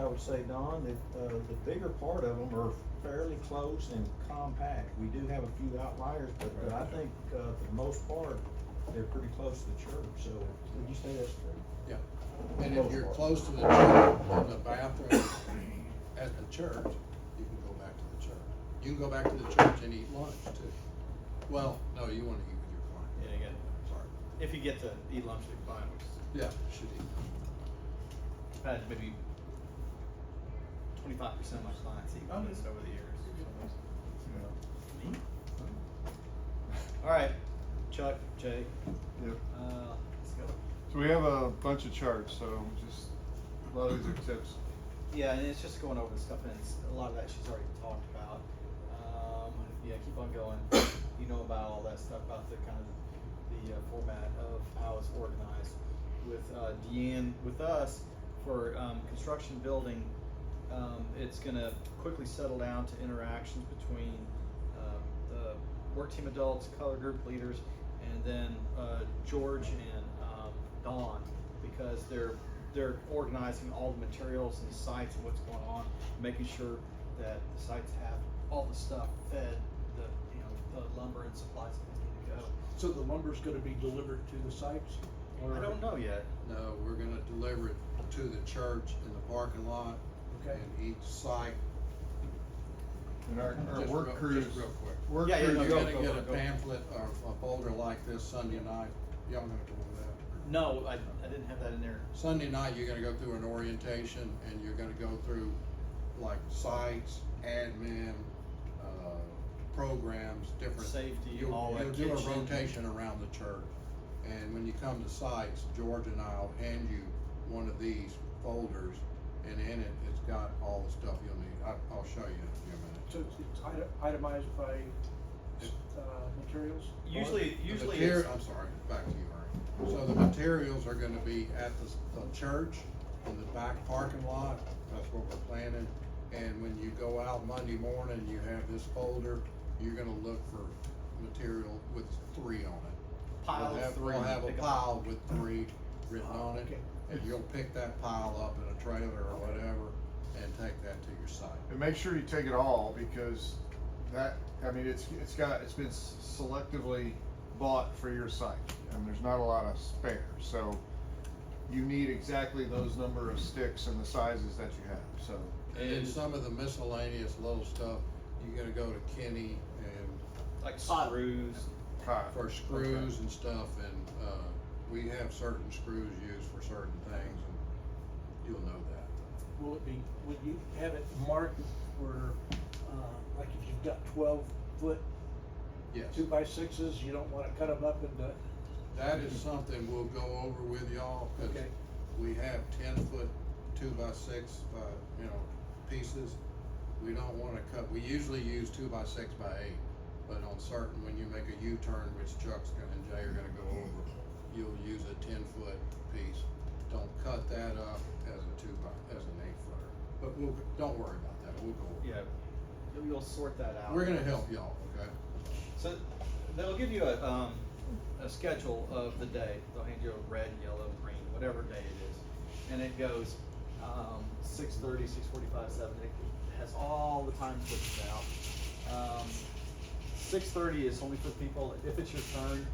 I would say, Don, that, the bigger part of them are fairly close and compact. We do have a few outliers, but I think, for the most part, they're pretty close to the church, so, would you say that's true? Yeah. And if you're close to the church, and the bathroom at the church, you can go back to the church. You can go back to the church and eat lunch too. Well, no, you wanna eat with your client. Yeah, again, Sorry. if you get to eat lunch with your client, which is, Yeah, should eat. I've had maybe 25% of my clients eat with us over the years. Me? All right, Chuck, Jay, Yep. let's go. So we have a bunch of charts, so just, a lot of these are tips. Yeah, and it's just going over the stuff, and it's, a lot of that she's already talked about. Yeah, keep on going. You know about all that stuff, about the kind of the format of how it's organized. With Deanne, with us, for construction building, it's gonna quickly settle down to interactions between the work team adults, color group leaders, and then George and Dawn, because they're organizing all the materials and the sites and what's going on, making sure that the sites have all the stuff fed, the lumber and supplies that need to go. So the lumber's gonna be delivered to the sites? Or- I don't know yet. No, we're gonna deliver it to the church in the parking lot. Okay. And each site. And our Just work real- crews. Just real quick. Work Yeah, yeah, crews. no, You're go, gonna go, get go, a go. pamphlet or a folder like this Sunday night. Y'all gonna go over that? No, I didn't have that in there. Sunday night, you're gonna go through an orientation and you're gonna go through like sites, admin, programs, different. Safety, all that, You'll do a kitchen. rotation around the church. And when you come to sites, George and I'll hand you one of these folders, and in it, it's got all the stuff you'll need. I'll show you in a few minutes. So it's itemized by, materials? Usually The it's, I'm sorry, back to you, Ernie. So the materials are gonna be at the church, in the back parking lot, that's what we're planning. And when you go out Monday morning, you have this folder, you're gonna look for material with 3 on it. pile of 3. We'll have a Pick up. pile with 3 written on it, Okay. and you'll pick that pile up in a trailer or whatever, and take that to your site. And make sure you take it all, because that, I mean, it's been selectively bought for your site, and there's not a lot of spare, so you need exactly those number of sticks and the sizes that you have, so. And then some of the miscellaneous little stuff, you're gonna go to Kenny and Like screws. for screws and stuff, and, we have certain screws used for certain things, and you'll know that. Would you have it marked for, like if you've got 12-foot Yes, 2x6s, you don't wanna cut them up into, that is something we'll go over with y'all, cause okay, we have 10-foot 2x6, pieces. We don't wanna cut, we usually use 2x6x8, but on certain, when you make a U-turn, which Chuck's and Jay are gonna go over, you'll use a 10-foot piece. Don't cut that up as an 8-footer, but don't worry about that, we'll go over. Yeah, you'll sort that out. We're gonna help y'all, okay? So they'll give you a schedule of the day. They'll hand you a red, yellow, green, whatever day it is, and it goes 6:30, 6:45, 7. It has all the time switches out. 6:30 is only for people if it's your turn.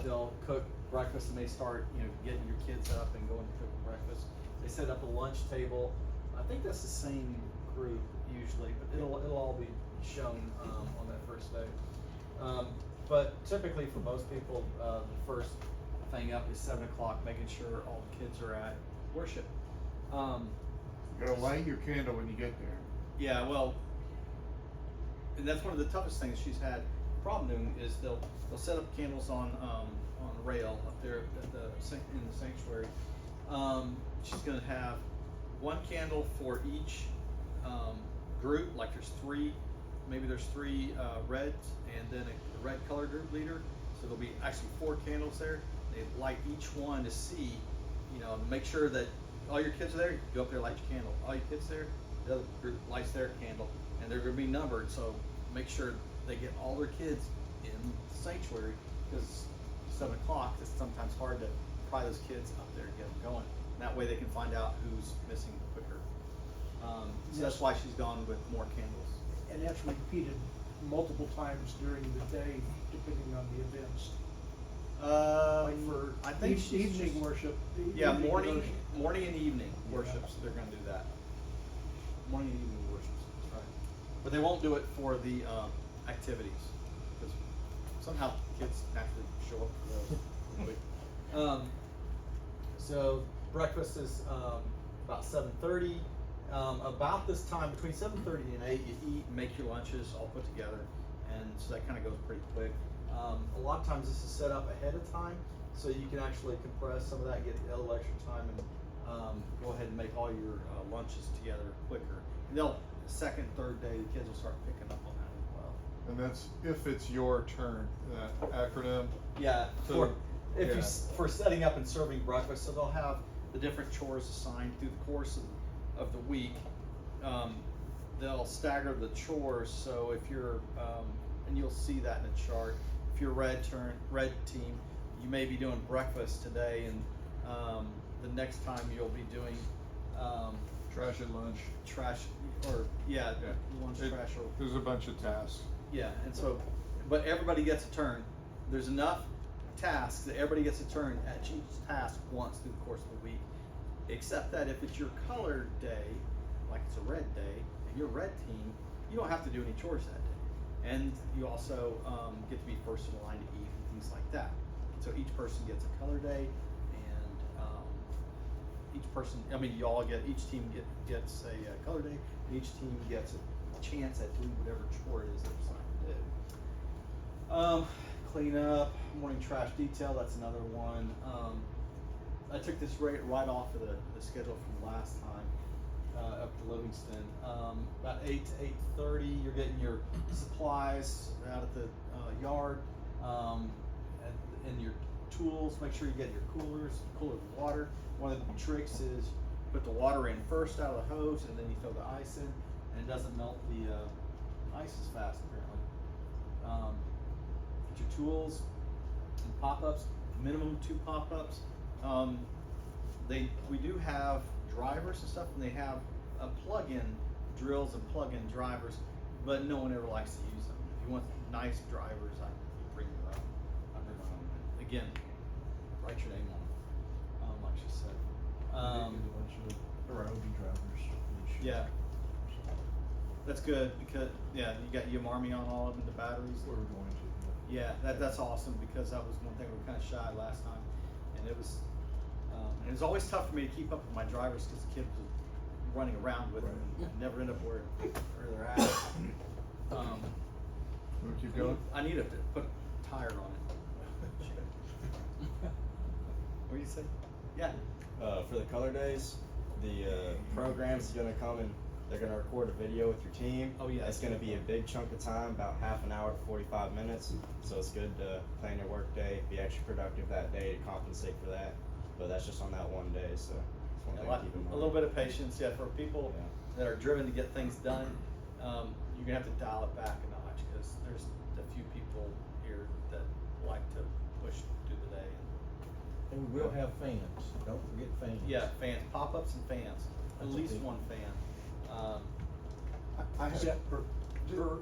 They'll cook breakfast and they start, getting your kids up and going to cook breakfast. They set up a lunch table. I think that's the same group usually, but it'll all be shown on that first day. But typically for most people, the first thing up is 7 o'clock, making sure all the kids are at worship. You gotta light your candle when you get there. Yeah, well, and that's one of the toughest things she's had problem doing is they'll set up candles on a rail up there at in the sanctuary. She's gonna have one candle for each group, like there's 3 reds and then a red color group leader. So there'll be actually 4 candles there. They light each one to see, make sure that all your kids are there. You go up there, light your candle. All your kids there, the other group lights their candle, and they're going to be numbered. So make sure they get all their kids in the sanctuary, because 7 o'clock it's sometimes hard to pry those kids up there and get them going. And that way they can find out who's missing quicker. So that's why she's gone with more candles. And that's repeated multiple times during the day, depending on the events. Like for I think she's evening just- worship. Yeah, evening morning, devotion. morning and evening Yeah. worships, they're gonna do that. Morning and evening worships, that's right. But they won't do it for the, activities, because somehow kids naturally show up for those. So breakfast is, about 7:30. About this time, between 7:30 and 8, you eat, make your lunches all put together, and so that kinda goes pretty quick. A lot of times this is set up ahead of time, so you can actually compress some of that, get a little extra time, and go ahead and make all your lunches together quicker. And they'll, second, third day, the kids will start picking up on that as well. And that's if it's your turn, that acronym. Yeah, So, for, if you, yeah. for setting up and serving breakfast, so they'll have the different chores assigned through the course of the week. They'll stagger the chores, so if you're, and you'll see that in the chart, if you're red team, you may be doing breakfast today, and the next time you'll be doing Trash at lunch. trash, or, yeah, lunch, It- trash, or There's a bunch of tasks. yeah, and so, but everybody gets a turn. There's enough tasks that everybody gets a turn at each task once through the course of the week. Except that if it's your color day, like it's a red day, and you're red team, you don't have to do any chores that day. And you also get to be first in line to eat and things like that. So each person gets a color day, and each person, I mean, you all get, each team gets a color day, and each team gets a chance at doing whatever chore it is they're assigned to do. Clean up, morning trash detail, that's another one. I took this right off of the schedule from last time, up to Livingston. About 8 to 8:30, you're getting your supplies out at the yard, and your tools. Make sure you get your cooler with water. One of the tricks is put the water in first out of the hose, and then you throw the ice in, and it doesn't melt the ice as fast apparently. Get your tools and pop-ups, minimum 2 pop-ups. We do have drivers and stuff, and they have plug-in drills and plug-in drivers, but no one ever likes to use them. If you want nice drivers, I bring your own. I bring my own. Again, write your name on them, like she said. Yeah, that's good because you got Yamarmi on all of them, the batteries. We're going to. Yeah, that's awesome because that was one thing we were kind of shy last time, and it was always tough for me to keep up with my drivers because the kids was running around with them and never end up where they're at. Wanna keep going? I need to put a tire on it. What do you say? Yeah. For the color days, the program's gonna come and they're gonna record a video with your team. Oh, yeah. It's gonna be a big chunk of time, about half an hour to 45 minutes. So it's good to plan your work day, be extra productive that day to compensate for that. But that's just on that one day, so it's one thing to keep in mind. A little bit of patience, yeah, for people that are driven to get things done. You're gonna have to dial it back a notch because there's a few people here that like to push through the day. And we will have fans, don't forget fans. Yeah, fans, pop-ups and fans, at That's a least big one fan. I Is have, that per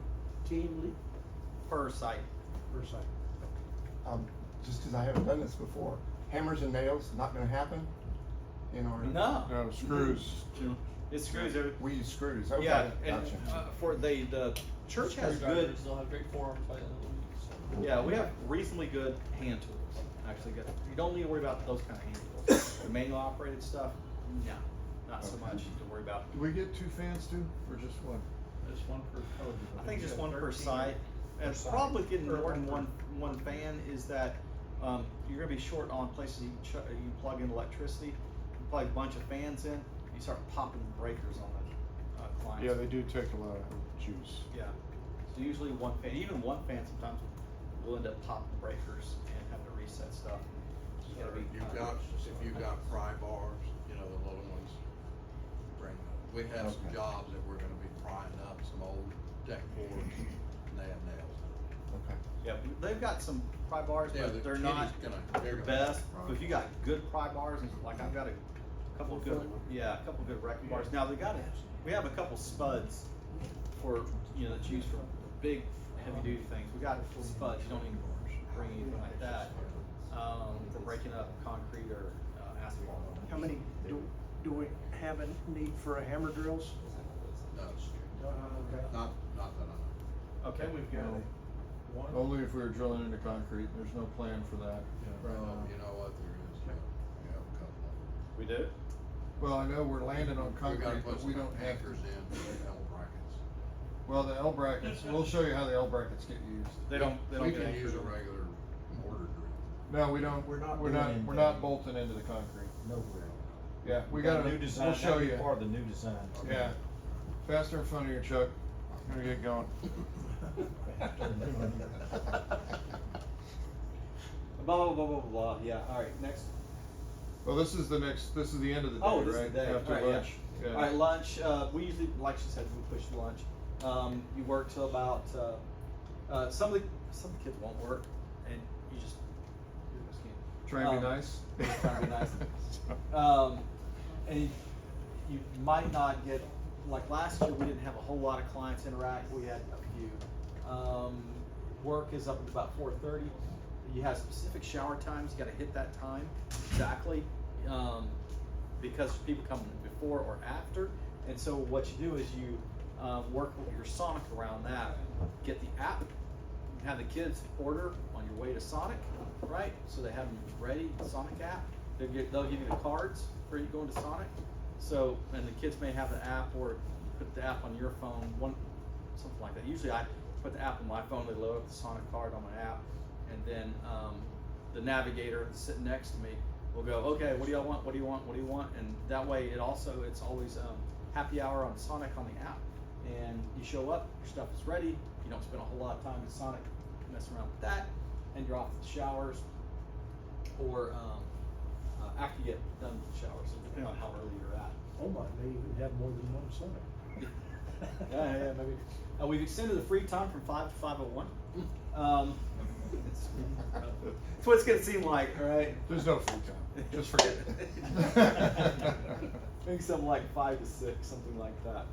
team lead, Per site. per site? just cause I haven't done this before, hammers and nails not gonna happen in our. No. No, screws. It screws every. We use screws, okay, Yeah, and gotcha. for the church has good. Screwdrivers, they'll have great forearms by the end of the week, so. Yeah, we have reasonably good hand tools. Actually, you don't need to worry about those kind of hand tools. The manual operated stuff, no, not so much to worry about. Do we get 2 fans too, or just one? Just one per color. I think just one per site. And the problem with getting more than one fan is that you're gonna be short on places you plug in electricity. You plug a bunch of fans in, you start popping breakers on the clients. Yeah, they do take a lot of juice. Yeah. So usually one fan, even one fan sometimes will end up popping breakers and having to reset stuff. You gotta be If you've got pry bars, you know, the little ones, bring them. We have some Okay. jobs that we're gonna be prying up, some old deck boards, and they have nails. Okay. Yeah, they've got some pry bars, Yeah, but the they're not kitty's they're the gonna- best. But if you got good pry bars, and like I've got a couple good, yeah, a couple good wrecking bars. Now we have a couple spuds for, you know, that's used for big, heavy duty things. We got spuds, you don't even bring anything like that, for breaking up concrete or asphalt. How many, do we have a need for a hammer drills? No, Okay. not that I know. Okay, we've got One. Only if we were drilling into concrete, there's no plan for that. right now. You know what, there is, we have a couple of them. We do? Well, I know we're landing on We gotta concrete, put but we some don't have anchors in for the L brackets. Well, the L brackets, we'll show you how the L brackets get used. They don't We get can use a anchored. regular mortar drill. No, we don't, We're not we're doing not anything. bolting into the concrete. No grill. Yeah, we got gotta, a new design. we'll show That'll be you. part of the new design. Yeah, faster in front of your Chuck, gonna get going. Blah, blah, blah, blah, blah, yeah, alright, next. Well, this is the end of the day, right? Oh, this is the day. After Alright, yeah. lunch. Yeah. Alright, lunch, we usually, like she said, we push lunch. You work till about, some of the kids won't work, and you just can't. Try and be nice. Try and be nice. And you might not get, like last year, we didn't have a whole lot of clients interact, we had a few. Work is up at about 4:30. You have specific shower times, you gotta hit that time exactly, because people come before or after. And so what you do is you work with your Sonic around that. Get the app, have the kids order on your way to Sonic, right? So they have them ready, the Sonic app. They'll give you the cards for you going to Sonic. So, and the kids may have the app, or put the app on your phone, something like that. Usually I put the app on my phone, they load up the Sonic card on my app, and then the navigator sitting next to me will go, okay, what do y'all want, what do you want, what do you want? And that way it's always happy hour on Sonic on the app. And you show up, your stuff is ready, you don't spend a whole lot of time in Sonic messing around with that, and you're off to the showers, or after you get done with the showers, so depending on how early you're at. Oh my, may even have more than one Sonic. Yeah, maybe. We've extended the free time from 5 to 5:01. That's what it's gonna seem like, all right? There's no free time, just forget it. Maybe something like 5 to 6, something like that.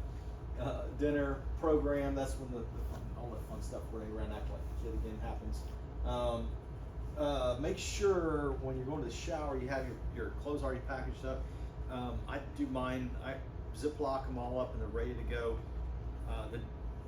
Dinner program, that's when all that fun stuff where they run act like a kid again happens. Make sure when you're going to the shower, you have your clothes already packaged up. I do mine, I Ziploc them all up and they're ready to go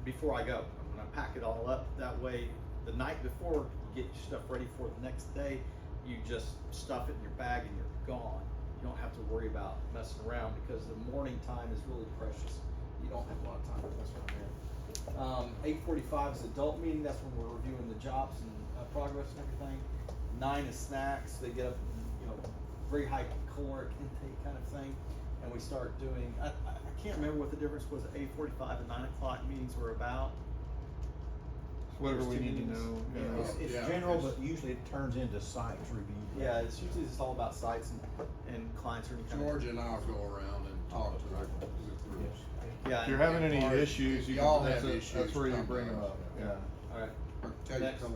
before I go. When I pack it all up, that way the night before you get your stuff ready for the next day, you just stuff it in your bag and you're gone. You don't have to worry about messing around, because the morning time is really precious. You don't have a lot of time to mess around there. 8:45 is adult meeting, that's when we're reviewing the jobs and progress and everything. 9 is snacks, they get up, very high caloric intake kind of thing. And we start doing, I can't remember what the difference was at 8:45 and 9 o'clock meetings were about. Whatever we There's 2 need to meetings. know. Yeah, Yeah. it's Yeah, general, it's- but usually it turns into sites review. Yeah, it's usually just all about sites and clients or any kind George and I'll go around and talk to the groups. Yeah. If you're having any Or issues, you y'all can, have that's issues, where you come bring to them us. up, yeah. All right. Or tell your Next. color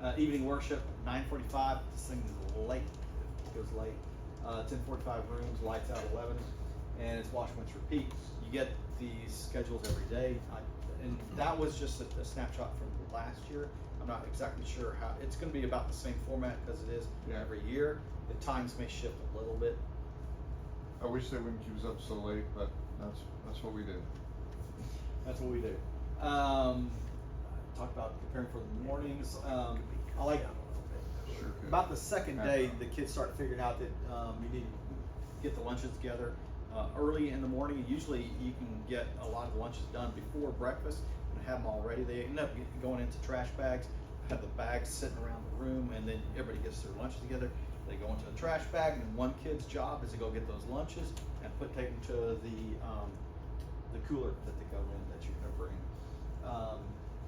group. Evening worship, 9:45. This thing is late. It goes late. 10:45 rooms, lights out 11, and it's wash, rinse, repeat. You get these schedules every day, and that was just a snapshot from last year. I'm not exactly sure how. It's going to be about the same format as it is every year. The times may shift a little bit. I wish they wouldn't keep us up so late, but that's what we do. That's what we do. Talk about preparing for the mornings. I like Sure could. about the second day, the kids start figuring out that you need to get the lunches together early in the morning. Usually you can get a lot of lunches done before breakfast and have them all ready. They end up going into trash bags, have the bags sitting around the room, and then everybody gets their lunches together. They go into the trash bag, and one kid's job is to go get those lunches and take them to the cooler that they go in that you're gonna bring.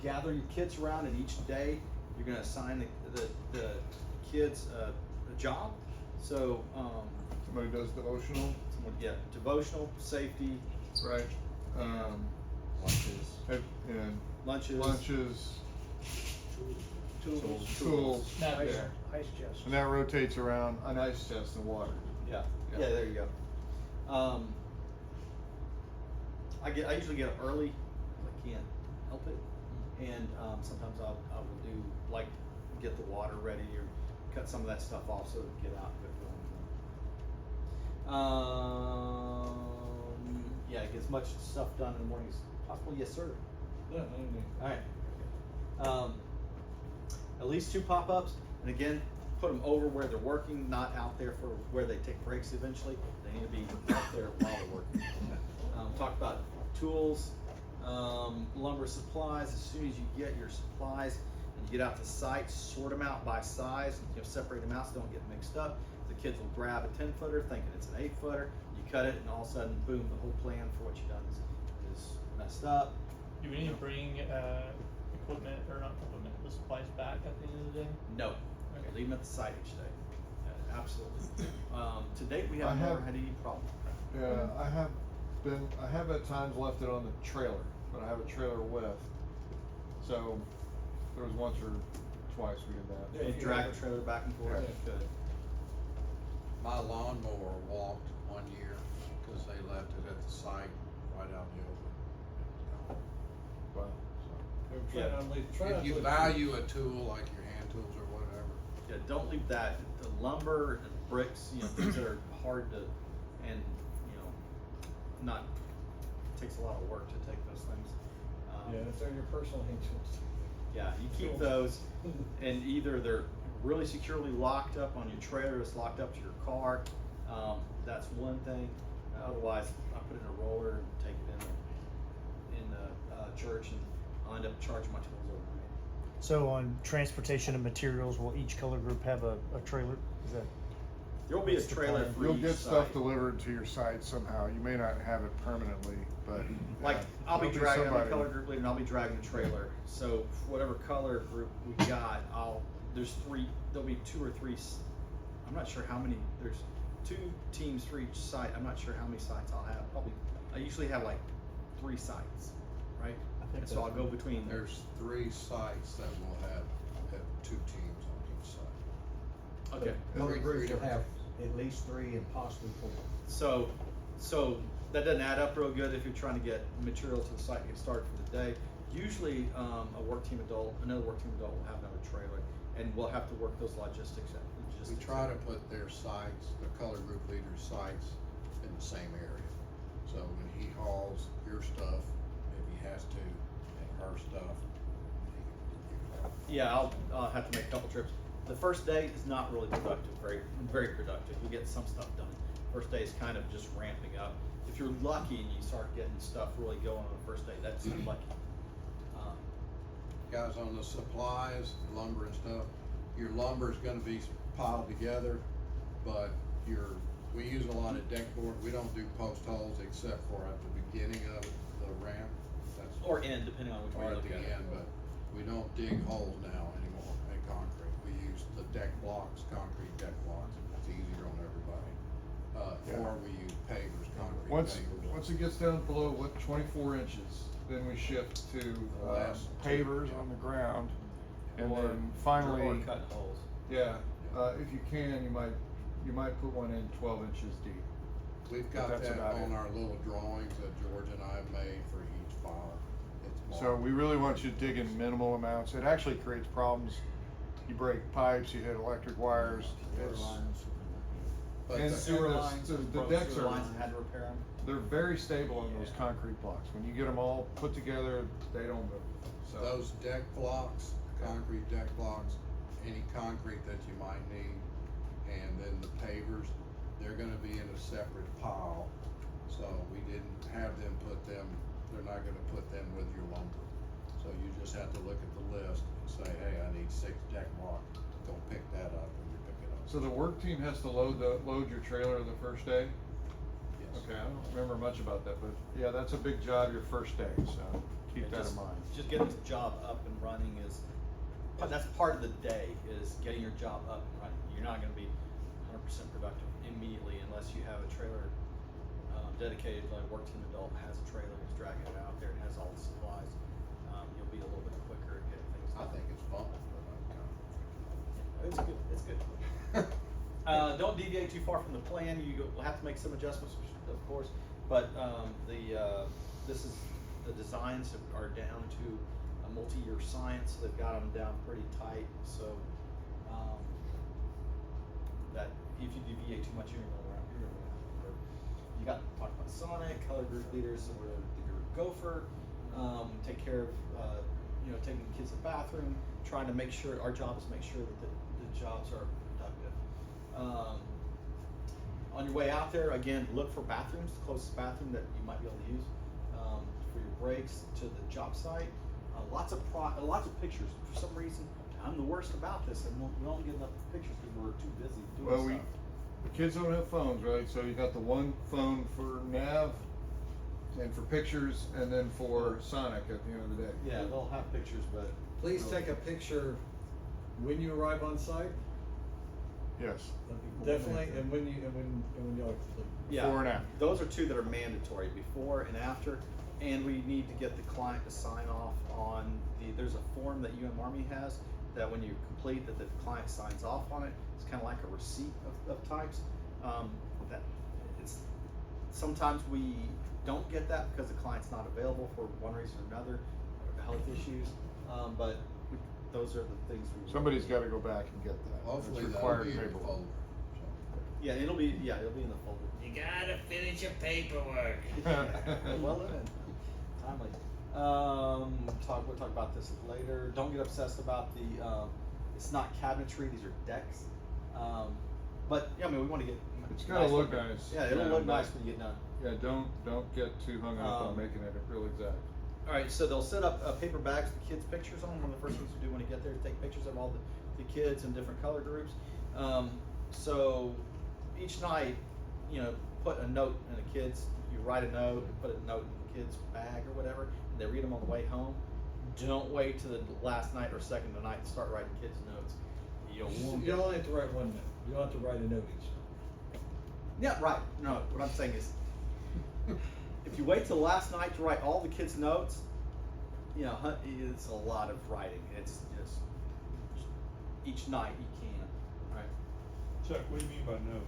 Gather your kids around, and each day you're gonna assign the kids a job. So Somebody does devotional, devotional, safety, right? lunches, And lunches, tools, Ice Yeah. ice chest. and that rotates around an ice chest and water. Yeah, Yeah. yeah, there you go. I usually get up early, 'cause I can't help it, and, sometimes I will do, like, get the water ready or cut some of that stuff off so to get out and get going. Yeah, get as much stuff done in the morning as possible, yes, sir. Yeah, I mean, Alright. At least 2 pop-ups, and again, put them over where they're working, not out there for where they take breaks eventually. They need to be out there while they're working. Talk about tools, lumber supplies. As soon as you get your supplies and you get out to site, sort them out by size, separate them out so they don't get mixed up. The kids will grab a 10-footer thinking it's an 8-footer. You cut it and all of a sudden, boom, the whole plan for what you've done is messed up. do we need to bring, equipment, or not equipment, the supplies back at the end of the day? No, Okay. leave them at the site each day. Absolutely. To date, we I have never have- had any problem. Yeah, I have at times left it on the trailer, but I have a trailer with. So there was once or twice we did that. You drag the trailer back and forth. Yeah. Good. My lawnmower walked one year, cause they left it at the site, right out in the open. Well, so. Try not to leave- try not If to you leave- value a tool like your hand tools or whatever, Yeah, don't leave that. The lumber and bricks, things that are hard to, and, not, takes a lot of work to take those things. Yeah, if they're your personal angels. Yeah, you keep those, and either they're really securely locked up on your trailer, it's locked up to your car. That's one thing. Otherwise, I put it in a roller and take it in the church, and I'll end up charging my tools overnight. So on transportation of materials, will each color group have a trailer? Is that? There will be a What's the trailer plan? for You'll each get stuff site. delivered to your site somehow. You may not have it permanently, but. Like, I'll be there'll dragging, I'm a somebody. color group leader, and I'll be dragging the trailer, so whatever color group we got, there'll be 2 or 3, I'm not sure how many, there's 2 teams for each site, I'm not sure how many sites I'll have, probably, I usually have like 3 sites, right? And so I'll go between, there's 3 sites that will have 2 teams on each site. okay, Color Three groups will different- have at least 3 and possibly 4. so that doesn't add up real good if you're trying to get material to the site and get started for the day. Usually, another work team adult will have another trailer, and we'll have to work those logistics out. We try to put their sites, the color group leader's sites, in the same area. So when he hauls your stuff, if he has to, and her stuff, Yeah, I'll have to make a couple trips. The first day is not really productive, very productive. You get some stuff done. First day is kind of just ramping up. If you're lucky and you start getting stuff really going on the first day, that's lucky. guys, on the supplies, lumber and stuff, your lumber's gonna be piled together, but we use a lot of deck board. We don't do post holes except for at the beginning of the ramp. That's Or end, depending on which way or you at look the at it. end, but we don't dig holes now anymore in concrete. We use the deck blocks, concrete deck blocks. It's easier on everybody. Or we use pavers, concrete Once pavers. it gets down below 24 inches, then we shift to Last pavers on the ground, and Or- then finally, Or cutting holes. yeah, if you can, you might put one in 12 inches deep. We've but got that's that about on it. our little drawings that George and I made for each file. It's So marked. we really want you to dig in minimal amounts. It actually creates problems. You break pipes, you hit electric wires. It's, But and the- Sewer the- lines, the broke decks sewer are- lines and had to repair them. they're very stable on those Yeah. concrete blocks. When you get them all put together, they don't move. So Those deck blocks, concrete deck blocks, any concrete that you might need, and then the pavers, they're gonna be in a separate pile. So we didn't have them they're not gonna put them with your lumber. So you just have to look at the list and say, hey, I need 6 deck blocks, go pick that up and you pick it up. So the work team has to load your trailer the first day? Yes. Okay, I don't remember much about that, but yeah, that's a big job your first day, so keep that in mind. Just getting the job up and running that's part of the day, is getting your job up and running. You're not gonna be 100% productive immediately unless you have a trailer, dedicated, like work team adult has a trailer, is dragging it out there and has all the supplies. You'll be a little bit quicker at getting things I done. think it's fun, but I'm kind It's good, it's good. Don't deviate too far from the plan. Will have to make some adjustments, of course, but this is the designs are down to a multi-year science. They've got them down pretty tight, so that if you deviate too much, you're gonna go around here. You got to talk about Sonic, color group leaders, so we're the group Gopher. Take care of taking the kids to the bathroom, trying to make sure our job is make sure that the jobs are productive. On your way out there, again, look for bathrooms, the closest bathroom that you might be able to use for your breaks to the job site. Lots of pictures. For some reason, I'm the worst about this, and we don't get enough pictures because we're too busy doing stuff. The kids don't have phones, right? So you got the one phone for nav and for pictures and then for Sonic at the end of the day. Yeah, they'll have pictures, but Please take a picture when you arrive on site, Yes. definitely, and when y'all are complete. yeah, Before and after. those are two that are mandatory, before and after. And we need to get the client to sign off on there's a form that UM Army has that when you complete that the client signs off on it. It's kind of like a receipt of types. That it's sometimes we don't get that because the client's not available for one reason or another, or health issues. But those are the things we. Somebody's got to go back and get that. Hopefully It's that'll required be in the paperwork. folder. Yeah, it'll be in the folder. You gotta finish your paperwork. Well done. Timely. We'll talk about this later. Don't get obsessed about the. It's not cabinetry; these are decks. But yeah, I mean, we want to get. It's gotta look looking. nice. Yeah, it'll Yeah, look but- nice when you get done. Yeah, don't get too hung up on making it real exact. All right, so they'll set up paper bags with kids' pictures on. One of the first things we do when you get there is take pictures of all the kids in different color groups. So each night, put a note in the kids. You write a note and put a note in the kids' bag or whatever. And they read them on the way home. Don't wait till the last night or second of the night to start writing kids' notes. You only have to write one note, you don't have to write a note each. Yeah, right. No, what I'm saying is, if you wait till the last night to write all the kids' notes, it's a lot of writing. It's just each night you can. All right. Chuck, what do you mean by no?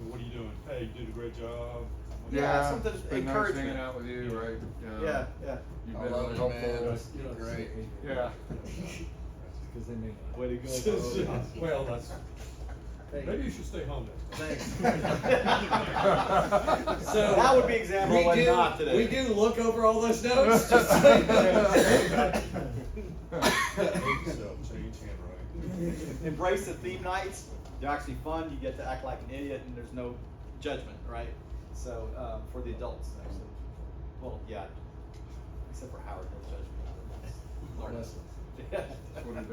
What are you doing? Hey, you did a great job. Yeah, something it's been nice encouragement. hanging out with you, right? Yeah. You've I been love really you, man. helpful. That's great. Yeah. Because they may not. Way to go. Well, that's, maybe you should stay home then. Thanks. So that would be example of what not today. We do look over all those notes. Just so you know. Change handwriting. Embrace the theme nights. They're actually fun. You get to act like an idiot, and there's no judgment, right? So for the adults, actually. Well, yeah, except for Howard, no judgment. That's what he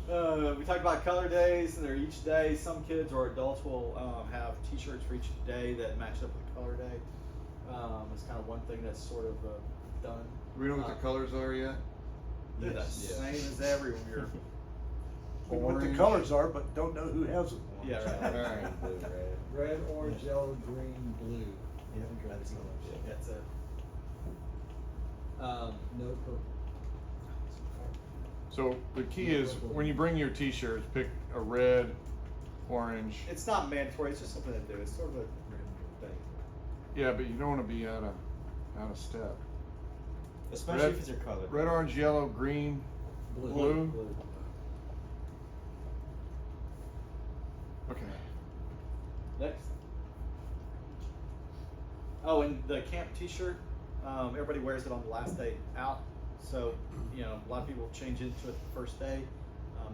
does. We talked about color days, and they're each day. Some kids or adults will have T-shirts for each day that match up with the color day. It's kind of one thing that's sort of done. Do we know what the colors are yet? They're the same as every year. We know what the colors are, but don't know who has them. Yeah, right. Alright. Red, orange, yellow, green, blue. You haven't tried That's the colors. That's it. No purple. So the key is when you bring your t-shirts, pick a red, orange. It's not mandatory. It's just something to do. It's sort of a thing. Yeah, but you don't want to be out of step. Especially if it's your color. Red, orange, yellow, green, blue. Okay. Next. Oh, and the camp T-shirt. Everybody wears it on the last day out. So, a lot of people change into it the first day.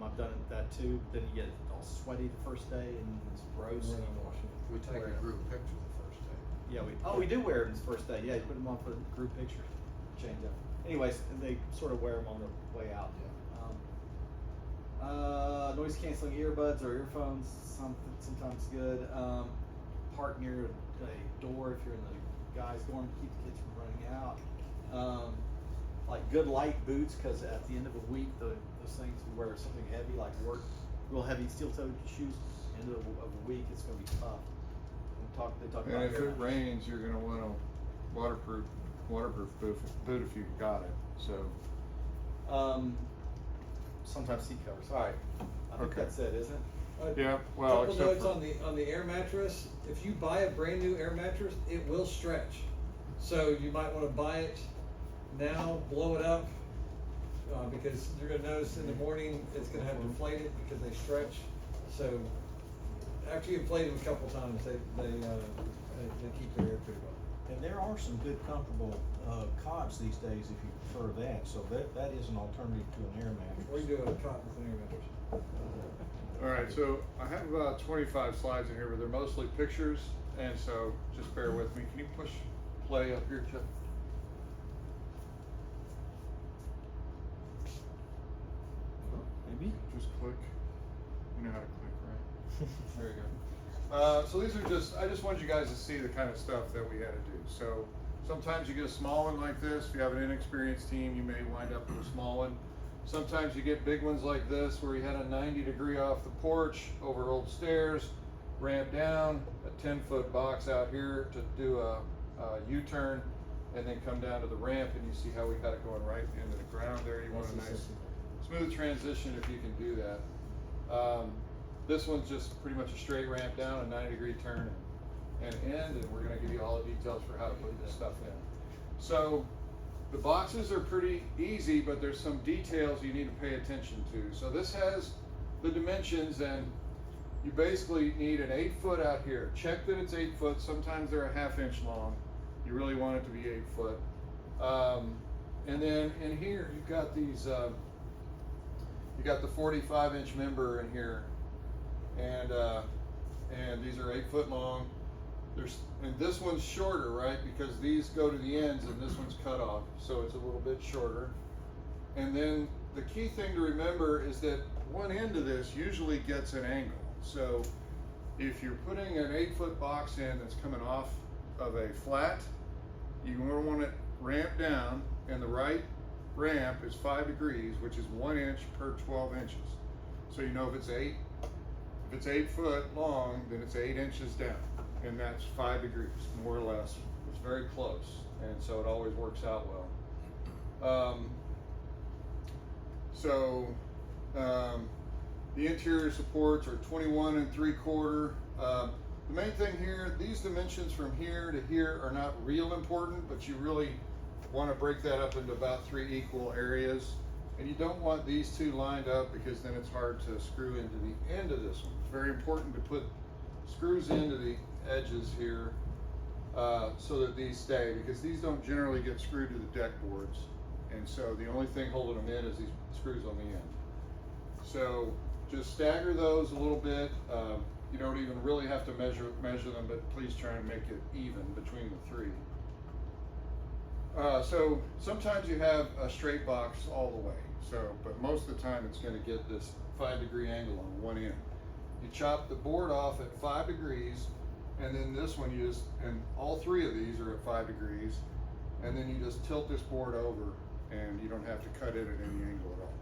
I've done that too. Then you get all sweaty the first day and it's gross. We take a group picture the first day. Yeah, we do wear them the first day. Yeah, you put them on for the group picture. Change up. Anyways, and they sort of wear them on the way out. Noise canceling earbuds or earphones, sometimes good. Park near a door if you're in the guys' dorm to keep the kids from running out. Like good light boots, because at the end of a week, those things we wear something heavy like work, real heavy steel-toed shoes. End of a week, it's going to be tough. They talk And about if it rains, you're gonna want a waterproof boot if you got it. So. sometimes seat covers. All right, I think Okay. that's it, isn't it? Yeah, well, Couple except notes for, on the air mattress. If you buy a brand new air mattress, it will stretch. So you might wanna buy it now, blow it up, because you're gonna notice in the morning, it's gonna have deflated because they stretch. So after you inflate them a couple times, they keep their air pretty well. And there are some good comfortable, cots these days if you prefer that, so that is an alternative to an air mattress. What do you do with a cot with an air mattress? alright, so I have about 25 slides in here, but they're mostly pictures, and so just bear with me. Can you push play up here, Chuck? Maybe. Just click. You know how to click, right? There you go. So these are I just wanted you guys to see the kind of stuff that we had to do. So sometimes you get a small one like this. If you have an inexperienced team, you may wind up with a small one. Sometimes you get big ones like this where you had a 90-degree off the porch, over old stairs, ramp down, a 10-foot box out here to do a U-turn, and then come down to the ramp, and you see how we got it going right into the ground there. You want a nice smooth transition if you can do that. This one's just pretty much a straight ramp down, a 90-degree turn and end, and we're gonna give you all the details for how to put this stuff in. So the boxes are pretty easy, but there's some details you need to pay attention to. So this has the dimensions, and you basically need an 8 foot out here. Check that it's 8 foot. Sometimes they're a ½ inch long. You really want it to be 8 foot. And then in here, you've got these, you got the 45-inch member in here, and these are 8 foot long. And this one's shorter, right? Because these go to the ends, and this one's cut off, so it's a little bit shorter. And then the key thing to remember is that one end of this usually gets an angle. So if you're putting an 8 foot box in that's coming off of a flat, you want it ramped down, and the right ramp is 5 degrees, which is 1 inch per 12 inches. So you know if it's 8 foot long, then it's 8 inches down, and that's 5 degrees, more or less. It's very close, and so it always works out well. The interior supports are 21 3/4. The main thing here, these dimensions from here to here are not real important, but you really want to break that up into about 3 equal areas. And you don't want these two lined up, because then it's hard to screw into the end of this one. It's very important to put screws into the edges here so that these stay, because these don't generally get screwed to the deck boards. And so the only thing holding them in is these screws on the end. So just stagger those a little bit. You don't even really have to measure them, but please try and make it even between the 3. So sometimes you have a straight box all the way. But most of the time it's going to get this 5 degree angle on one end. You chop the board off at 5 degrees, and then this one and all 3 of these are at 5 degrees, and then you just tilt this board over, and you don't have to cut it at any angle at all.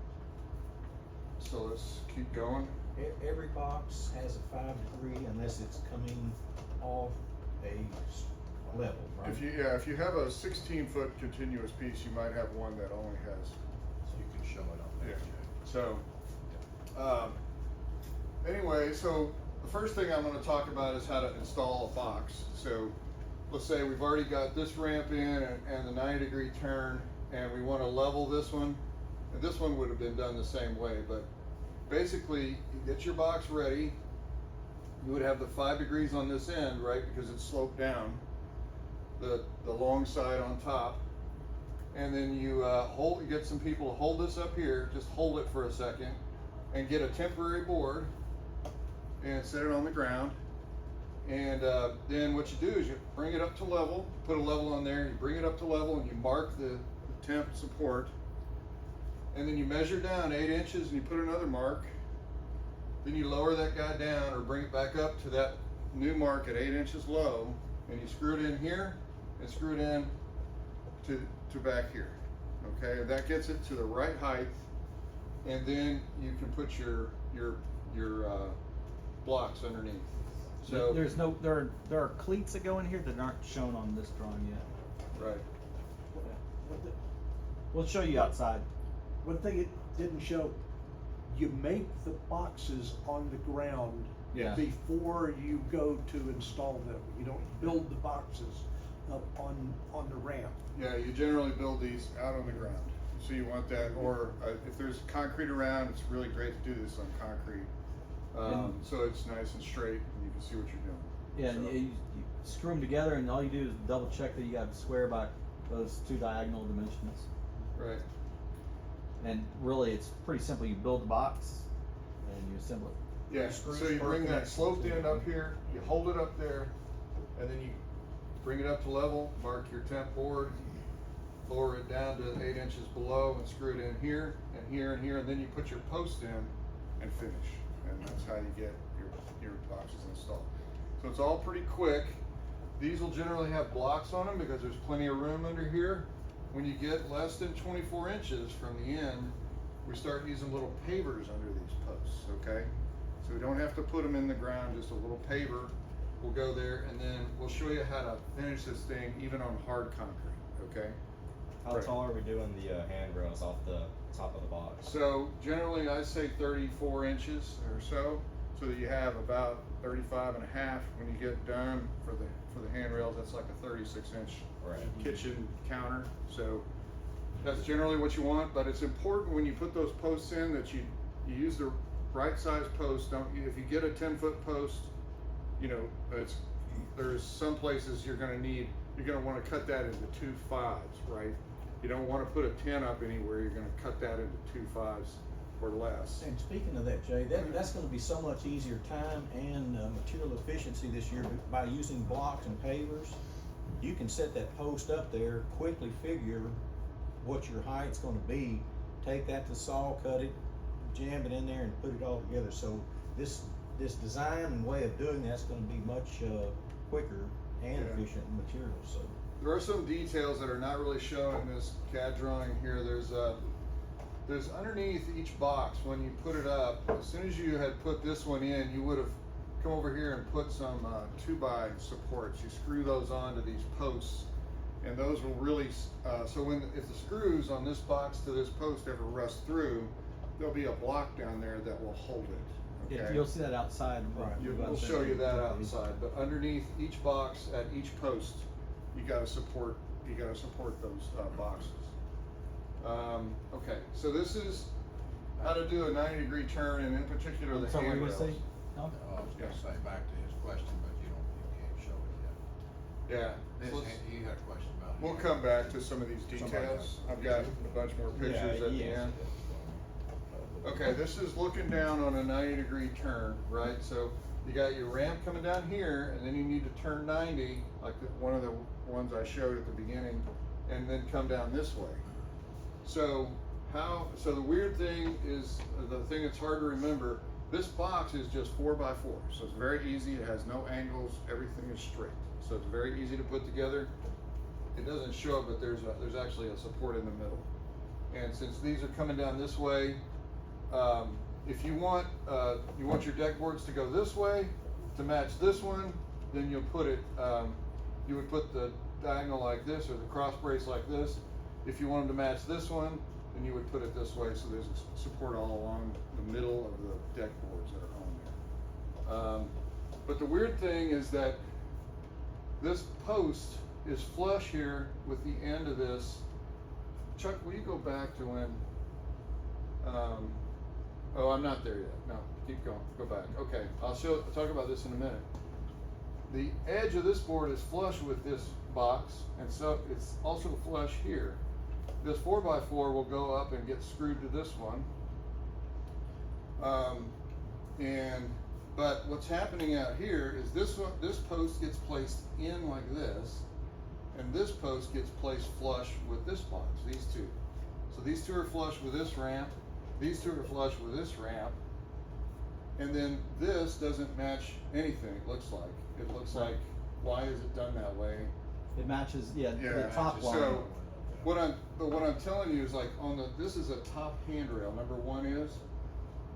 So let's keep going. Every box has a 5 degree unless it's coming off a level, right? If you have a 16 foot continuous piece, you might have one that only has. So you can show it on there. So, anyway, so the first thing I'm going to talk about is how to install a box. So let's say we've already got this ramp in and the 90 degree turn, and we want to level this one. And this one would have been done the same way, but basically you get your box ready. You would have the 5 degrees on this end, right? Because it's sloped down, the long side on top. And then you get some people to hold this up here, just hold it for a second, and get a temporary board and set it on the ground. And then what you do is you bring it up to level, put a level on there, you bring it up to level, and you mark the temp support. And then you measure down 8 inches and you put another mark. Then you lower that guy down or bring it back up to that new mark at 8 inches low, and you screw it in here and screw it in to back here. Okay, and that gets it to the right height, and then you can put your blocks underneath. So there are cleats that go in here that aren't shown on this drawing yet. right. We'll show you outside. One thing it didn't show, you make the boxes on the ground Yeah. before you go to install them. You don't build the boxes up on the ramp. Yeah, you generally build these out on the ground. So you want that, or if there's concrete around, it's really great to do this on concrete. So it's nice and straight and you can see what you're doing. Yeah, So- and you screw them together, and all you do is double check that you got square by those two diagonal dimensions. Right. And really, it's pretty simple. You build the box, and you assemble it. Yeah, Screws so you per bring that connection. sloped end up here, you hold it up there, and then you bring it up to level, mark your temp board, lower it down to 8 inches below, and screw it in here, and here, and here, and then you put your post in and finish. And that's how you get your boxes installed. So it's all pretty quick. These will generally have blocks on them because there's plenty of room under here. When you get less than 24 inches from the end, we start using little pavers under these posts, okay? So we don't have to put them in the ground, just a little paver will go there, and then we'll show you how to finish this thing even on hard concrete, okay? How Right. tall are we doing the handrails off the top of the box? So generally I say 34 inches or so that you have about 35 and a half when you get done for the handrails. That's like a 36-inch Right. kitchen counter. So that's generally what you want, but it's important when you put those posts in that you use the right size post. If you get a 10-foot post, you know, there's some places you're gonna want to cut that into 2 5s, right? You don't want to put a 10 up anywhere. You're gonna cut that into 2 5s or less. And speaking of that, Jay, that's gonna be so much easier time and material efficiency this year by using blocks and pavers. You can set that post up there, quickly figure what your height's gonna be, take that to saw, cut it, jam it in there and put it all together. So this design and way of doing that's gonna be much quicker and Yeah. efficient in materials, so. There are some details that are not really shown in this CAD drawing here. There's underneath each box, when you put it up, as soon as you had put this one in, you would have come over here and put some 2x supports. You screw those onto these posts, and those will really, so if the screws on this box to this post ever rust through, there'll be a block down there that will hold it, Yeah, okay? you'll see that outside. We'll show you that outside, but underneath each box at each post, you gotta support those boxes. Okay, so this is how to do a 90-degree turn, and in particular the So what were you handrails. gonna say, Tom? I was gonna say back to his question, but you can't show it yet. Yeah, This, so let's- you had a question about. we'll come back to some of these Somebody details. has- I've got a bunch more pictures at the end. Okay, this is looking down on a 90-degree turn, right? So you got your ramp coming down here, and then you need to turn 90, like one of the ones I showed at the beginning, and then come down this way. So the weird thing is, the thing that's hard to remember, this box is just 4x4, so it's very easy. It has no angles, everything is straight. So it's very easy to put together. It doesn't show it, but there's actually a support in the middle. And since these are coming down this way, if you want your deck boards to go this way to match this one, then you'll put it, you would put the diagonal like this or the cross brace like this. If you want them to match this one, then you would put it this way, so there's support all along the middle of the deck boards that are on there. But the weird thing is that this post is flush here with the end of this. Chuck, will you go back to when, oh, I'm not there yet. No, keep going, go back. Okay, I'll talk about this in a minute. The edge of this board is flush with this box, and so it's also flush here. This 4x4 will go up and get screwed to this one. But what's happening out here is this post gets placed in like this, and this post gets placed flush with this box, these two. So these two are flush with this ramp, these two are flush with this ramp, and then this doesn't match anything, it looks like. It looks like, why is it done that way? It matches, the Yeah, top line. so what I'm telling you is like this is a top handrail, number one is,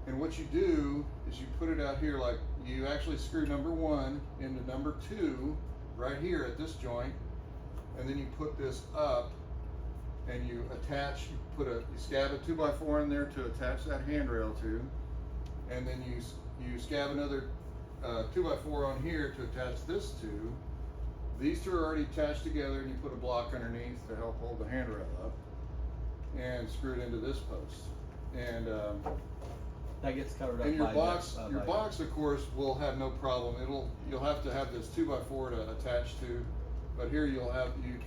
and what you do is you put it out here, like you actually screw number one into number two right here at this joint, and then you put this up and you attach, you scab a 2x4 in there to attach that handrail to, and then you scab another 2x4 on here to attach this to. These two are already attached together, and you put a block underneath to help hold the handrail up, and screw it into this post. And That gets covered up and your by box, that, your by- box, of course, will have no problem. You'll have to have this 2x4 to attach to, but here you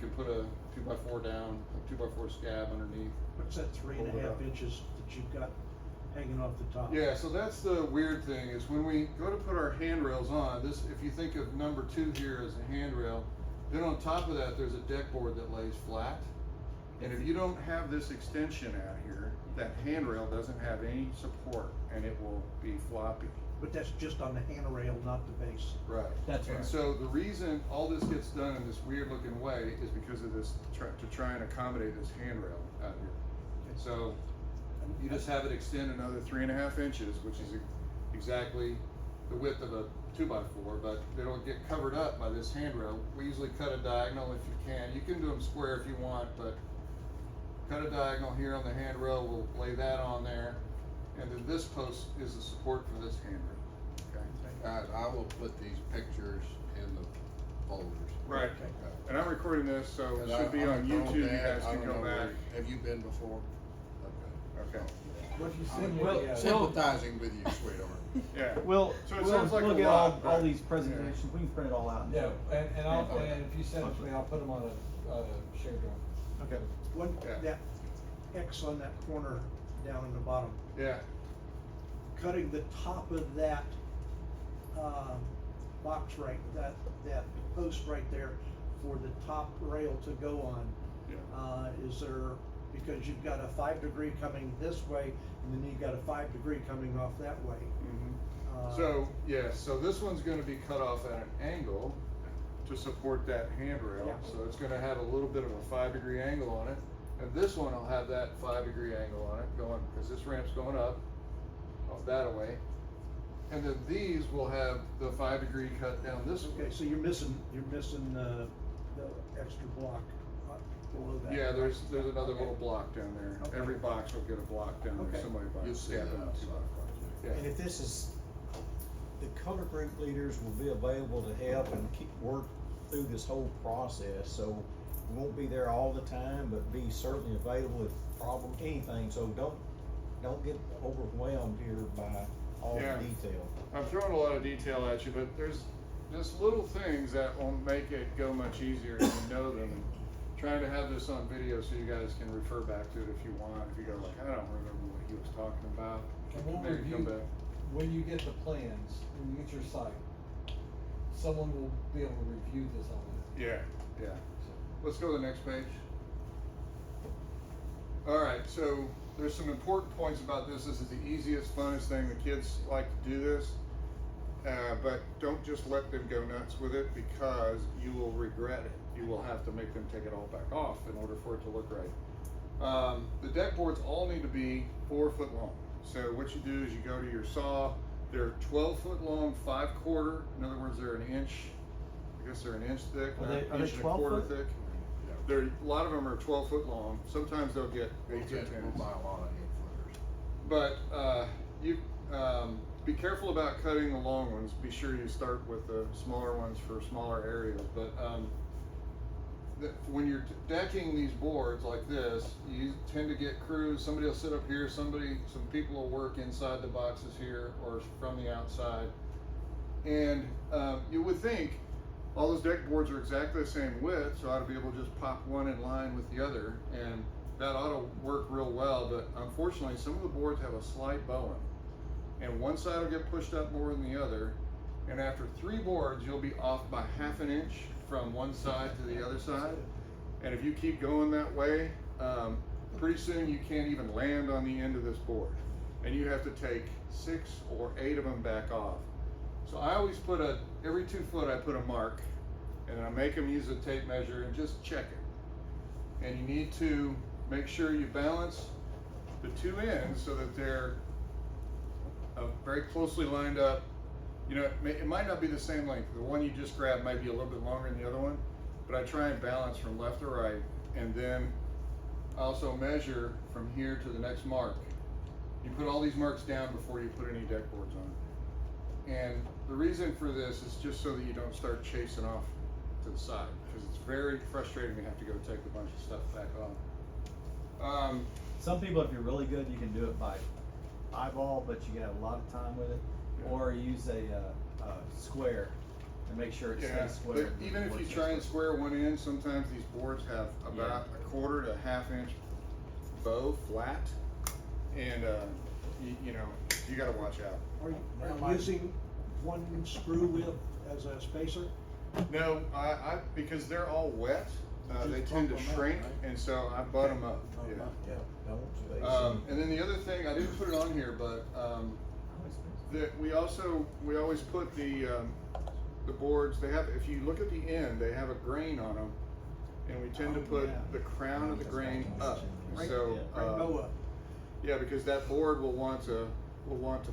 can put a 2x4 down, a 2x4 scab underneath. What's that, three and Hold a it half up. inches that you've got hanging off the top? Yeah, so that's the weird thing, is when we go to put our handrails on, this, if you think of number 2 here as a handrail, then on top of that, there's a deck board that lays flat. And if you don't have this extension out here, that handrail doesn't have any support, and it will be floppy. But that's just on the handrail, not the base. Right. That's right. And so the reason all this gets done in this weird looking way is because of this, to try and accommodate this handrail out here. So you just have it extend another 3.5 inches, which is exactly the width of a 2x4, but it'll get covered up by this handrail. We usually cut a diagonal if you can. You can do them square if you want, but cut a diagonal here on the handrail, we'll lay that on there. And then this post is the support for this handrail, okay? Guys, I will put these pictures in the folders. Right. And I'm recording this, so it should be on YouTube, you guys can go back. Have you been before? Okay. Okay. What you I'm said, sympathizing with you, sweetheart. Yeah. We'll, So it we'll sounds like a look at lot, all but- these presentations, we can print it all out. and yeah, show it. and if you send it to me, I'll put them on a shared drive. Okay. One, Yeah. that X on that corner down in the bottom, Yeah, cutting the top of that, box right, that post right there for the top rail to go on. yeah. Is there, because you've got a 5-degree coming this way, and then you've got a 5-degree coming off that way. So, yeah, so this one's gonna be cut off at an angle to support that handrail. Yeah. So it's gonna have a little bit of a 5-degree angle on it. And this one will have that 5-degree angle on it going, because this ramp's going up, off that away. And then these will have the 5-degree cut down this way. Okay, so you're missing the extra block below that. Yeah, there's another little block down there. Okay. Every box will get a block down there, Okay. somebody by You'll see stepping that on outside. Yeah. And if this is, the color group leaders will be available to help and keep work through this whole process, so we won't be there all the time, but be certainly available if problem, anything, so don't get overwhelmed here by all Yeah. the detail. I'm throwing a lot of detail at you, but there's just little things that will make it go much easier if you know them. And trying to have this on video so you guys can refer back to it if you want. If you go like, I don't remember what he was talking about. And we'll Maybe come review, back. when you get the plans, when you get your site, someone will be able to review this on it. Yeah, yeah. Let's go to the next page. All right, so there's some important points about this. This is the easiest, funnest thing. The kids like to do this. But don't just let them go nuts with it, because you will regret it. You will have to make them take it all back off in order for it to look right. The deck boards all need to be 4 foot long. So what you do is you go to your saw. They're 12 foot long, 5/4. In other words, they're an inch. I guess they're an inch thick, Are not they- an are they inch and a 12 quarter foot? thick. A lot of them are 12 foot long. Sometimes they'll get 8 or 10. We'll buy a lot of 8-footers. But you be careful about cutting the long ones. Be sure you start with the smaller ones for smaller areas. But when you're decking these boards like this, you tend to get crews. Somebody will sit up here. Some people will work inside the boxes here or from the outside. And you would think all those deck boards are exactly the same width, so I ought to be able to just pop one in line with the other, and that ought to work real well. But unfortunately, some of the boards have a slight bowing, and one side will get pushed up more than the other. And after 3 boards, you'll be off by 1/2 inch from one side to the other side. And if you keep going that way, pretty soon you can't even land on the end of this board, and you have to take 6 or 8 of them back off. So I always put every 2 foot I put a mark, and I make them use a tape measure and just check it. And you need to make sure you balance the 2 ends so that they're very closely lined up. You know, it might not be the same length. The one you just grabbed might be a little bit longer than the other one, but I try and balance from left to right, and then also measure from here to the next mark. You put all these marks down before you put any deck boards on. And the reason for this is just so that you don't start chasing off to the side, because it's very frustrating to have to go take a bunch of stuff back off. Some people, if you're really good, you can do it by eyeball, but you have a lot of time with it. Yeah. Or use a square and make sure it Yeah, stays square. but even if you try and square one in, sometimes these boards have about a quarter to a half inch bow flat, and you know, you gotta watch out. Are you using one screw width as a spacer? No, I because they're all wet, Just they tend to bump 'em up, shrink, right? and so I butt them up. Yeah, Yeah. don't And then the other thing, I didn't put it on here, but that we always put the boards. They have, if you look at the end, they have a grain on them, and we tend to put the crown of the grain up. So Rainbow up. yeah, because that board will want to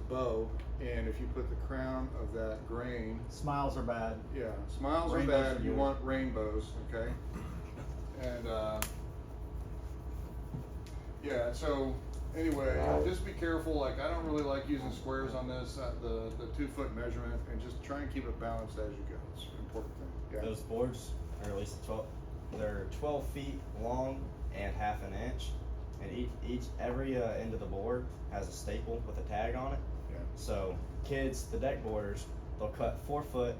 bow, and if you put the crown of that grain, Smiles are bad. yeah, smiles are Rainbows bad. are You good. want rainbows, okay? And yeah, so anyway, just be careful. Like, I don't really like using squares on this, the 2 foot measurement, and just try and keep it balanced as you go. It's an important thing. Yeah. Those boards are at least 12, they're 12 feet long and half an inch. And every end of the board has a staple with a tag on it. Yeah. So kids, the deck boarders, they'll cut 4 foot,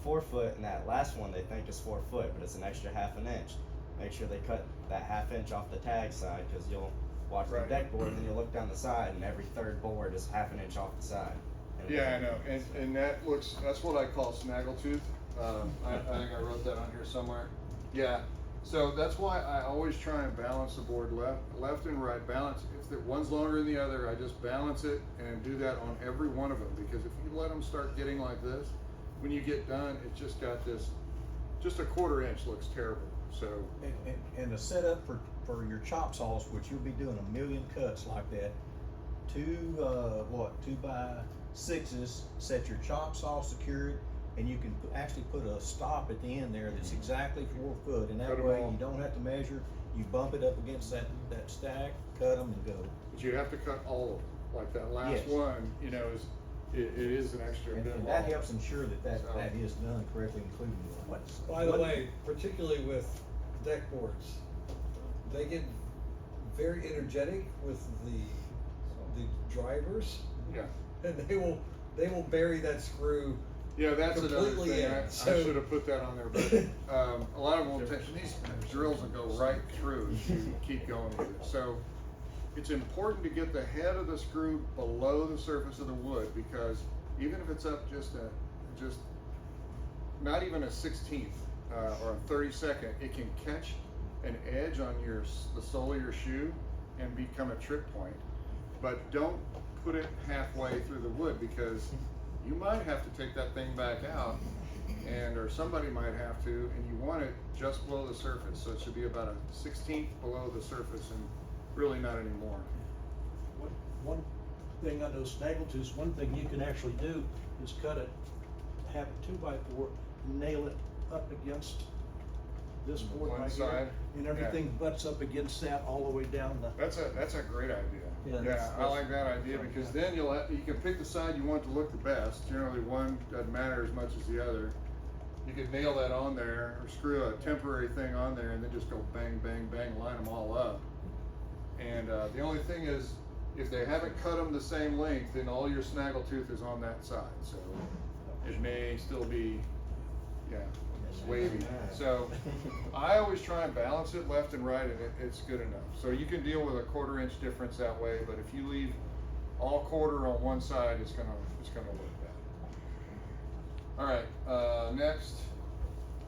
and that last one they think is 4 foot, but it's an extra half an inch. Make sure they cut that half inch off the tag side, because you'll watch Right. the deck board and then you look down the side and every third board is half an inch off the side. And Yeah, I know, and that's what I call snaggletooth. I think I wrote that on here somewhere. Yeah, so that's why I always try and balance the board left and right. Balance, if one's longer than the other, I just balance it and do that on every one of them, because if you let them start getting like this, when you get done, it just got this, just a 1/4 inch looks terrible, so. And the setup for your chop saws, which you'll be doing 1,000,000 cuts like that, 2x6s, set your chop saw secured, and you can actually put a stop at the end there that's exactly 4 foot, and Cut that 'em way all. you don't have to measure, you bump it up against that stack, cut them and go. But you have to cut all of them, like that last Yes. one, you know, it is an extra bit And that long. helps ensure that So- that is done correctly, including the By the way, particularly with deck boards, they get very energetic with the drivers, Yeah. and they will bury that screw. Yeah, that's another completely thing, in, I so- should have put that on there, but, a lot of them will take, these drills will go right through if you keep going with it. So, it's important to get the head of the screw below the surface of the wood, because even if it's up just not even a 16th, or a 32nd, it can catch an edge on the sole of your shoe and become a trip point. But don't put it halfway through the wood, because you might have to take that thing back out, or somebody might have to, and you want it just below the surface. So it should be about a 16th below the surface, and really not anymore. One thing on those snaggletooths, one thing you can actually do is cut it, have a 2x4, nail it up against this board One right side, here, and everything butts up against that all the way down the. That's a great idea. Yeah, Yeah, that's- I like that idea, because then you can pick the side you want to look the best. Generally, one doesn't matter as much as the other. You can nail that on there, or screw a temporary thing on there, and then just go bang, bang, bang, line them all up. And the only thing is, if they haven't cut them the same length, then all your snaggletooth is on that side, so it may still be, yeah, wavy. So I always try and balance it left and right, and it's good enough. So you can deal with a 1/4 inch difference that way, but if you leave all quarter on one side, it's gonna look bad. All right, next.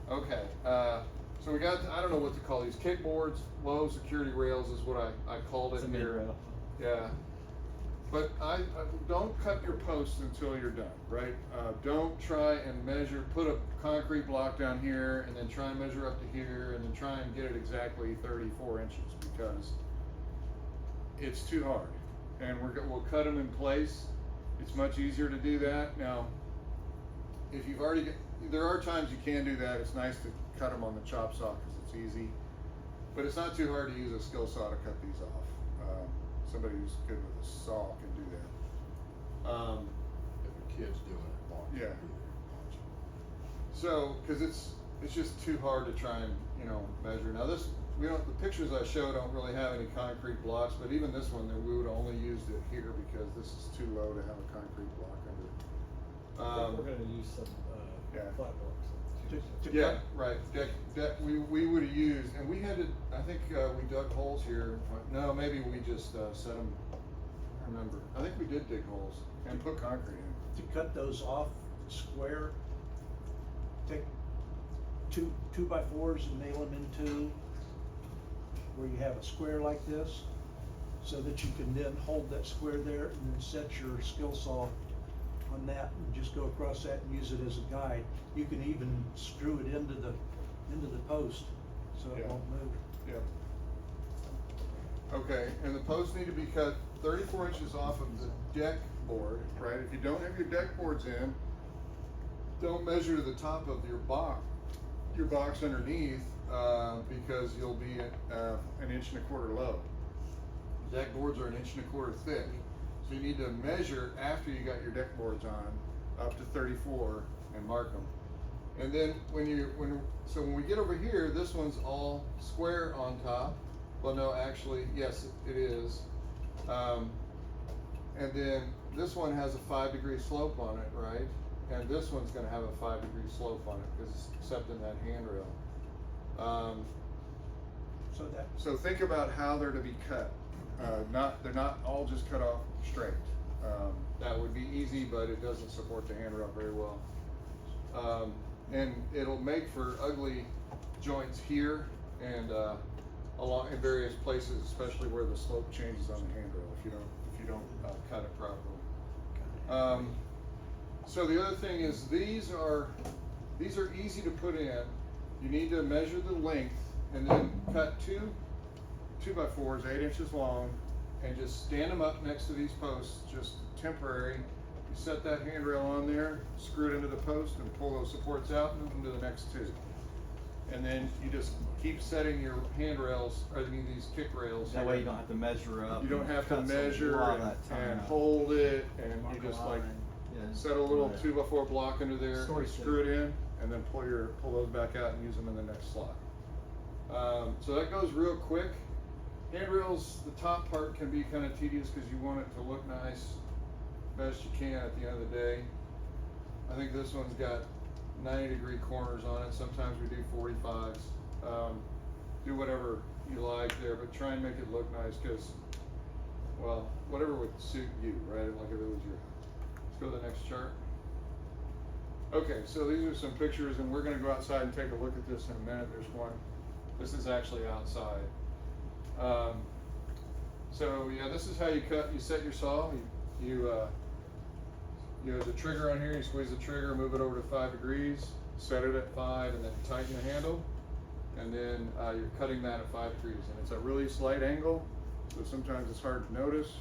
Okay, so we got, I don't know what to call these, kickboards, low security rails is what I called it It's a here. mid-rail. Yeah, but I don't cut your posts until you're done, right? Don't try and measure, put a concrete block down here and then try and measure up to here and then try and get it exactly 34 inches, because it's too hard. And we'll cut them in place. It's much easier to do that. Now, if you've already, there are times you can do that. It's nice to cut them on the chop saw because it's easy. But it's not too hard to use a skill saw to cut these off. Somebody who's good with a saw can do that. If a kid's doing it, watch. Yeah. So, cause it's just too hard to try and, measure. Now the pictures I show don't really have any concrete blocks, but even this one, we would only use it here because this is too low to have a concrete block under it. I think we're gonna use some, yeah. flat blocks. To Yeah, cut- right, we would have used, and we had to, I think, we dug holes here, no, maybe we just, set them, I remember, I think we did dig holes and put concrete in. To cut those off square, take two 2x4s and nail them into where you have a square like this, so that you can then hold that square there and then set your skill saw on that and just go across that and use it as a guide. You can even screw it into the post, so it Yeah. won't move. Yep. Okay, and the posts need to be cut 34 inches off of the deck board, right? If you don't have your deck boards in, don't measure to the top of your box underneath, because you'll be at, 1.25 inches low. Deck boards are 1.25 inches thick. So you need to measure after you got your deck boards on, up to 34 and mark them. And then when we get over here, this one's all square on top. Well, no, actually, yes, it is. And then this one has a 5-degree slope on it, right? And this one's gonna have a 5-degree slope on it, because it's accepting that handrail. So think about how they're to be cut. They're not all just cut off straight. That would be easy, but it doesn't support the handrail very well. And it'll make for ugly joints here and along in various places, especially where the slope changes on the handrail if you don't cut it properly. So the other thing is these are easy to put in. You need to measure the length and then cut two 2x4s 8 inches long and just stand them up next to these posts, just temporary. You set that handrail on there, screw it into the post and pull those supports out and move them to the next two. And then you just keep setting your handrails, these kick rails. That way you don't have to measure up. You don't and have to cut some measure lot and, of that time and out. hold it, and Mark you a just like line. Yeah. set a little 2x4 block under there, Story and screw it in, and then pull those back out and use them in the next slot. So that goes real quick. Handrails, the top part can be kind of tedious because you want it to look nice best you can at the end of the day. I think this one's got 90-degree corners on it. Sometimes we do 45s. Do whatever you like there, but try and make it look nice because, well, whatever would suit you, right? Like if it was your house. Let's go to the next chart. Okay, so these are some pictures, and we're going to go outside and take a look at this in a minute. There's one. This is actually outside. So yeah, this is how you cut. You set your saw. There's a trigger on here. You squeeze the trigger, move it over to 5 degrees, set it at 5, and then tighten the handle. And then you're cutting that at 5 degrees, and it's a really slight angle. So sometimes it's hard to notice.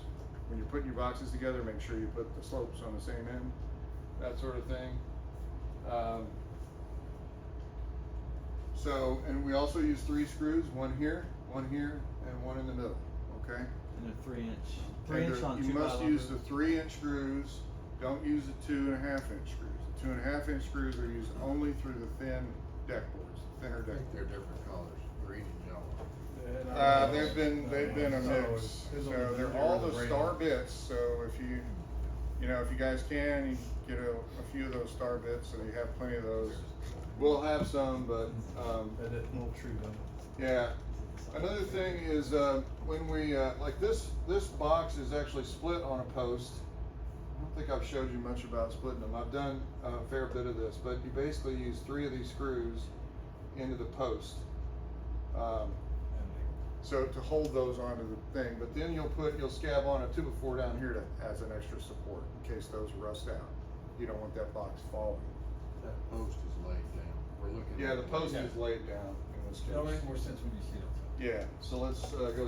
When you're putting your boxes together, make sure you put the slopes on the same end. That sort of thing. And we also use 3 screws, one here, and one in the middle, okay? And a 3-inch. You must use the 3-inch screws, don't use the 2.5-inch screws. The 2.5-inch screws are used only through the thin deck boards, thinner I deck think they're boards. different colors, green and yellow. They've been a mix, so they're all the star bits, so if you guys can, you get a few of those star bits, so you have plenty of those. We'll have some, but, little tree yeah. Another thing is, when we, like this box is actually split on a post. I don't think I've showed you much about splitting them. I've done a fair bit of this, but you basically use 3 of these screws into the post. So to hold those onto the thing, but then you'll scab on a 2x4 down here as an extra support in case those rust out. You don't want that box falling. That post is laid down. We're looking. Yeah, at the post is laid down in this case. It'll make more sense when you see it. Yeah, so let's go